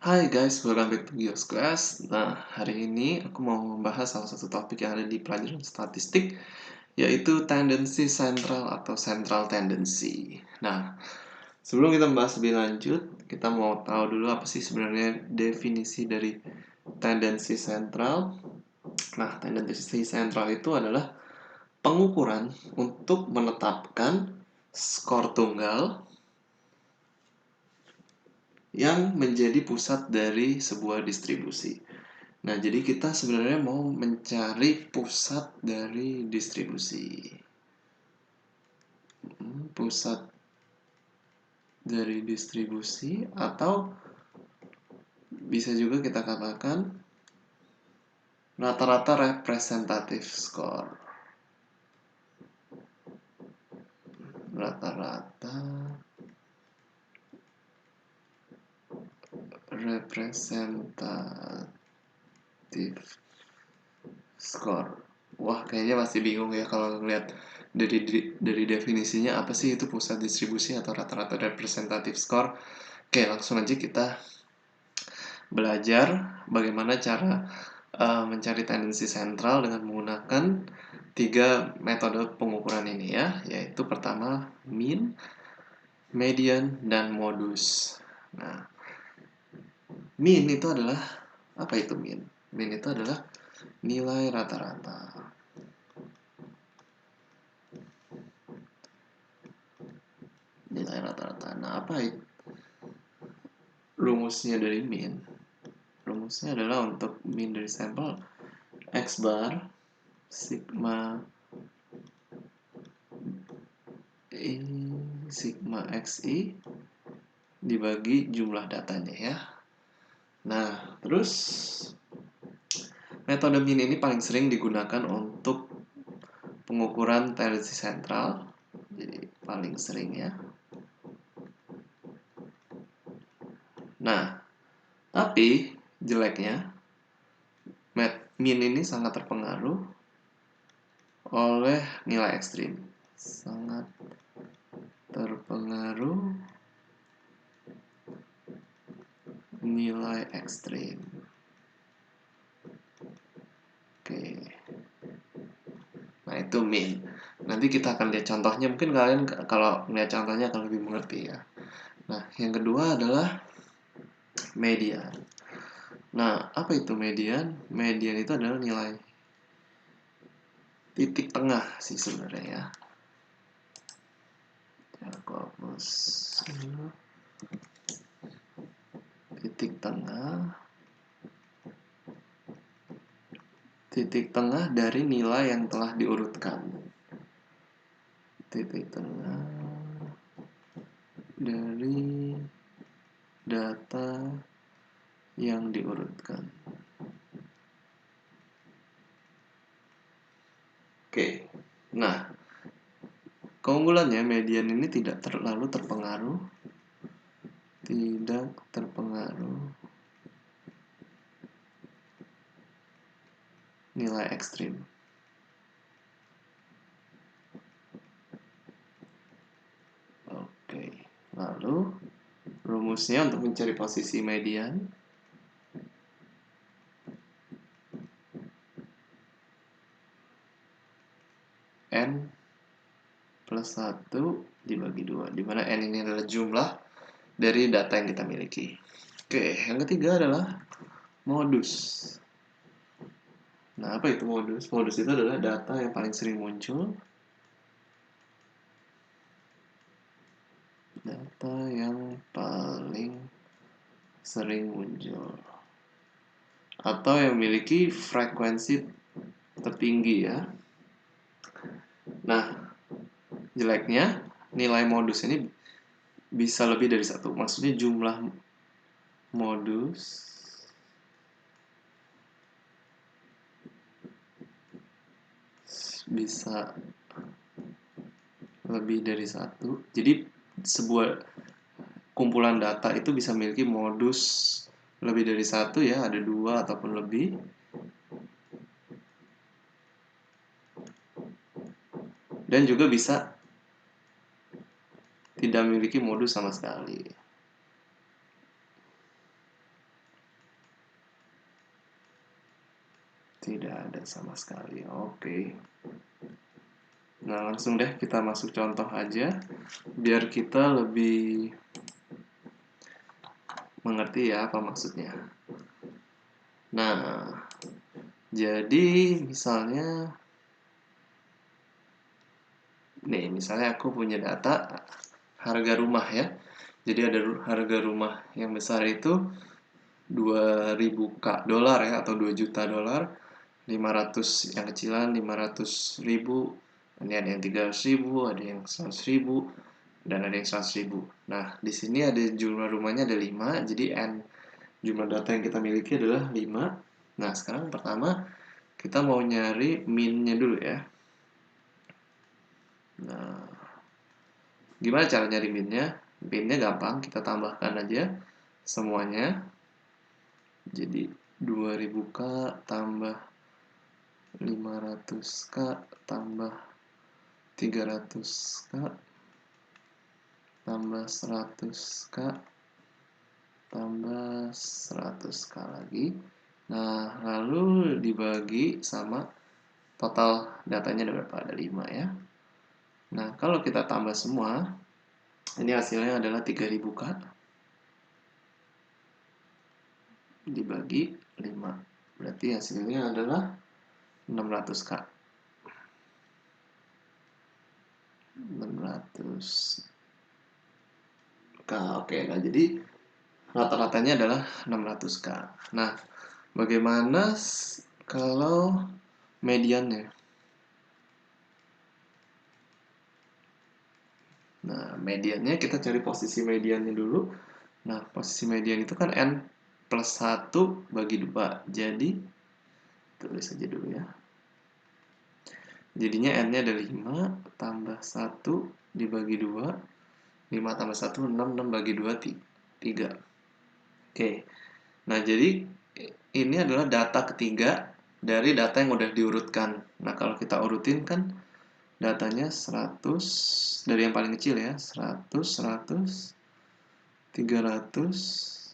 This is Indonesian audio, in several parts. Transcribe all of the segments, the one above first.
Hai guys, welcome back to Gios Class. Nah, hari ini aku mau membahas salah satu topik yang ada di pelajaran statistik, yaitu tendensi sentral atau central tendency. Nah, sebelum kita membahas lebih lanjut, kita mau tahu dulu apa sih sebenarnya definisi dari tendensi sentral. Nah, tendensi sentral itu adalah pengukuran untuk menetapkan skor tunggal yang menjadi pusat dari sebuah distribusi. Nah, jadi kita sebenarnya mau mencari pusat dari distribusi. Pusat dari distribusi atau bisa juga kita katakan rata-rata representatif skor. Rata-rata representatif skor. Wah, kayaknya masih bingung ya kalau ngeliat dari definisinya apa sih itu pusat distribusi atau rata-rata representatif skor. Oke, langsung aja kita belajar bagaimana cara mencari tendensi sentral dengan menggunakan 3 metode pengukuran ini ya, yaitu pertama mean, median, dan modus. Nah, mean itu adalah apa itu mean? Mean itu adalah nilai rata-rata. Nilai rata-rata. Nah, apa itu rumusnya dari mean? Rumusnya adalah untuk mean dari sampel X bar sigma sigma xi dibagi jumlah datanya ya. Nah, terus metode mean ini paling sering digunakan untuk pengukuran tendensi sentral. Jadi paling sering ya. Nah, tapi jeleknya mean ini sangat terpengaruh oleh nilai ekstrim. Sangat terpengaruh nilai ekstrim. Oke. Nah, itu mean. Nanti kita akan lihat contohnya. Mungkin kalian kalau melihat contohnya akan lebih mengerti ya. Nah, yang kedua adalah median. Nah, apa itu median? Median itu adalah nilai titik tengah sih sebenarnya ya. Aku hapus titik tengah. Titik tengah dari nilai yang telah diurutkan. Titik tengah dari data yang diurutkan. Oke. Nah, keunggulannya median ini tidak terlalu terpengaruh nilai ekstrim. Oke. Lalu rumusnya untuk mencari posisi median N plus 1 dibagi 2, di mana N ini adalah jumlah dari data yang kita miliki. Oke, yang ketiga adalah modus. Nah, apa itu modus? Modus itu adalah data yang paling sering muncul. Data yang paling sering muncul. Atau yang memiliki frekuensi tertinggi ya. Nah, jeleknya nilai modus ini bisa lebih dari satu. Maksudnya jumlah modus bisa lebih dari satu. Jadi sebuah kumpulan data itu bisa memiliki modus lebih dari satu ya, ada 2 ataupun lebih. Dan juga bisa tidak memiliki modus sama sekali. Tidak ada sama sekali. Oke. Nah, langsung deh kita masuk contoh aja biar kita lebih mengerti ya apa maksudnya. Nah, jadi misalnya nih, misalnya aku punya data harga rumah ya. Jadi ada harga rumah yang besar itu 2.000 dolar ya, atau 2 juta dolar, 500 yang kecilan 500.000, ini ada yang 300.000, ada yang 100.000, dan ada yang 100.000. Nah, di sini ada jumlah rumahnya ada 5, jadi N jumlah data yang kita miliki adalah 5. Nah, sekarang pertama kita mau nyari min-nya dulu ya. Nah, gimana cara nyari min-nya? Min-nya gampang, kita tambahkan aja semuanya. Jadi 2000K tambah 500K tambah 300K tambah 100K tambah 100K lagi. Nah, lalu dibagi sama total datanya ada berapa? Ada 5 ya. Nah, kalau kita tambah semua, ini hasilnya adalah 3000K dibagi 5. Berarti hasilnya adalah 600K. 600K. Oke, nah jadi rata-ratanya adalah 600K. Nah, bagaimana kalau mediannya? Nah, mediannya kita cari posisi mediannya dulu. Nah, posisi median itu kan N plus 1 bagi 2. Jadi, tulis aja dulu ya. Jadinya N-nya ada 5, tambah 1 dibagi 2. 5 tambah 1, 6, 6 bagi 2, 3. Oke. Nah, jadi ini adalah data ketiga dari data yang udah diurutkan. Nah, kalau kita urutin kan datanya 100 dari yang paling kecil ya, 100, 100, 300,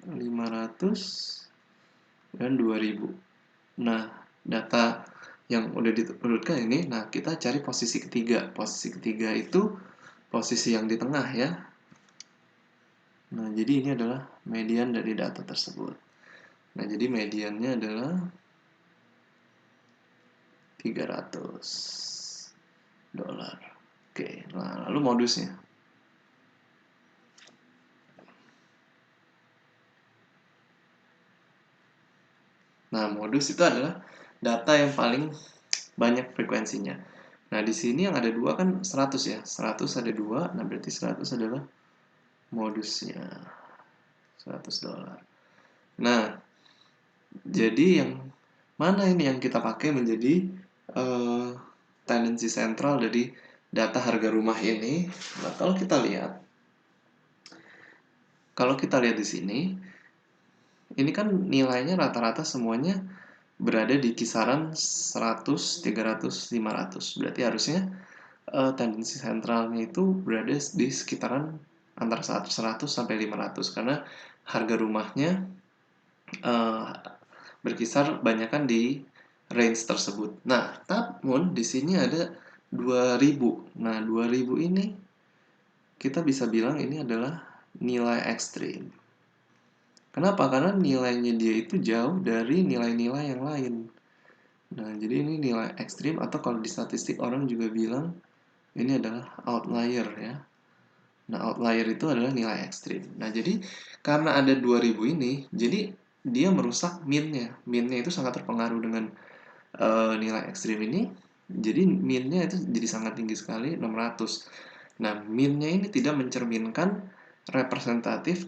500, dan 2000. Nah, data yang udah diurutkan ini, nah kita cari posisi ketiga. Posisi ketiga itu posisi yang di tengah ya. Nah, jadi ini adalah median dari data tersebut. Nah, jadi mediannya adalah 300 dolar. Oke, nah lalu modusnya. Nah, modus itu adalah data yang paling banyak frekuensinya. Nah, di sini yang ada 2 kan 100 ya. 100 ada 2, nah berarti 100 adalah modusnya. 100 dolar. Nah, jadi yang mana ini yang kita pakai menjadi tendensi sentral dari data harga rumah ini? Nah, kalau kita lihat di sini, ini kan nilainya rata-rata semuanya berada di kisaran 100, 300, 500. Berarti harusnya tendensi sentralnya itu berada di sekitaran antara 100 sampai 500 karena harga rumahnya berkisar banyakkan di range tersebut. Nah, namun di sini ada 2000. Nah, 2000 ini kita bisa bilang ini adalah nilai ekstrim. Kenapa? Karena nilainya dia itu jauh dari nilai-nilai yang lain. Nah, jadi ini nilai ekstrim, atau kalau di statistik orang juga bilang ini adalah outlier ya. Nah, outlier itu adalah nilai ekstrim. Nah, jadi karena ada 2000 ini, jadi dia merusak min-nya. Min-nya itu sangat terpengaruh dengan nilai ekstrim ini. Jadi min-nya itu jadi sangat tinggi sekali, 600. Nah, min-nya ini tidak menjadi representatif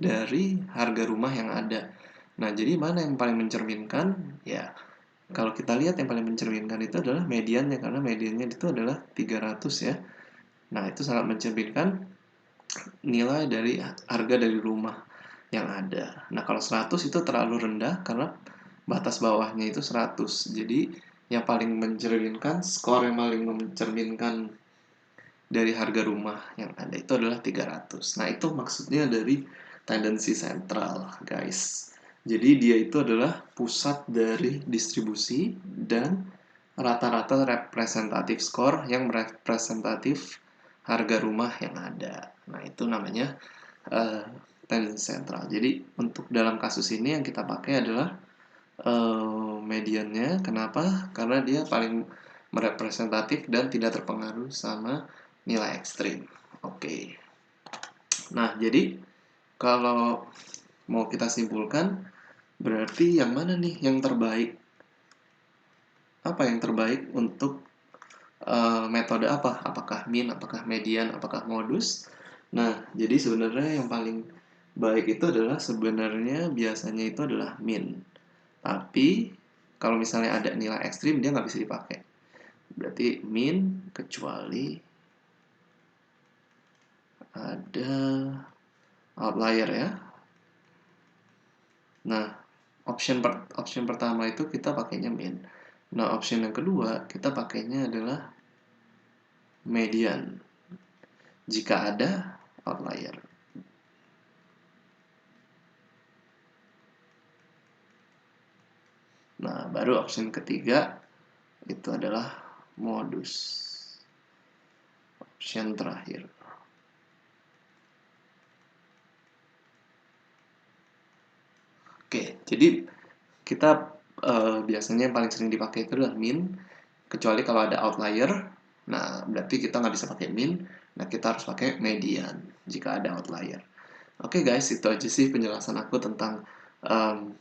dari harga rumah yang ada. Nah, jadi mana yang paling mencerminkan? Ya, kalau kita lihat yang paling mencerminkan itu adalah mediannya, karena mediannya itu adalah 300 ya. Nah, itu sangat mencerminkan nilai dari harga dari rumah yang ada. Nah, kalau 100 itu terlalu rendah karena batas bawahnya itu 100. Jadi, yang paling mencerminkan, skor yang paling mencerminkan dari harga rumah yang ada itu adalah 300. Nah, itu maksudnya dari tendensi sentral, guys. Jadi dia itu adalah pusat dari distribusi dan rata-rata representatif skor yang representatif harga rumah yang ada. Nah, itu namanya tendensi sentral. Jadi untuk dalam kasus ini yang kita pakai adalah mediannya. Kenapa? Karena dia paling merepresentatif dan tidak terpengaruh sama nilai ekstrim. Oke. Nah, jadi kalau mau kita simpulkan, berarti yang mana nih yang terbaik? Apa yang terbaik untuk metode apa? Apakah mean, apakah median, apakah modus? Nah, jadi sebenarnya yang paling baik itu adalah sebenarnya biasanya itu adalah mean. Tapi kalau misalnya ada nilai ekstrim dia nggak bisa dipakai. Berarti mean kecuali ada outlier ya. Nah, option pertama itu kita pakainya mean. Nah, option yang kedua kita pakainya adalah median. Jika ada outlier. Nah, baru option ketiga itu adalah modus. Option terakhir. Oke, jadi kita biasanya yang paling sering dipakai itu adalah mean, kecuali kalau ada outlier. Nah, berarti kita nggak bisa pakai mean. Nah, kita harus pakai median jika ada outlier. Oke guys, itu aja sih penjelasan aku tentang um,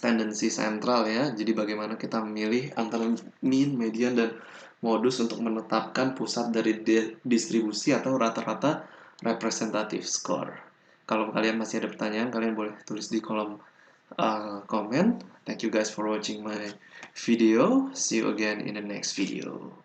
tendensi sentral ya. Jadi bagaimana kita memilih antara mean, median, dan modus untuk menetapkan pusat dari distribusi atau rata-rata representative score. Kalau kalian masih ada pertanyaan, kalian boleh tulis di kolom comment. Thank you guys for watching my video. See you again in the next video.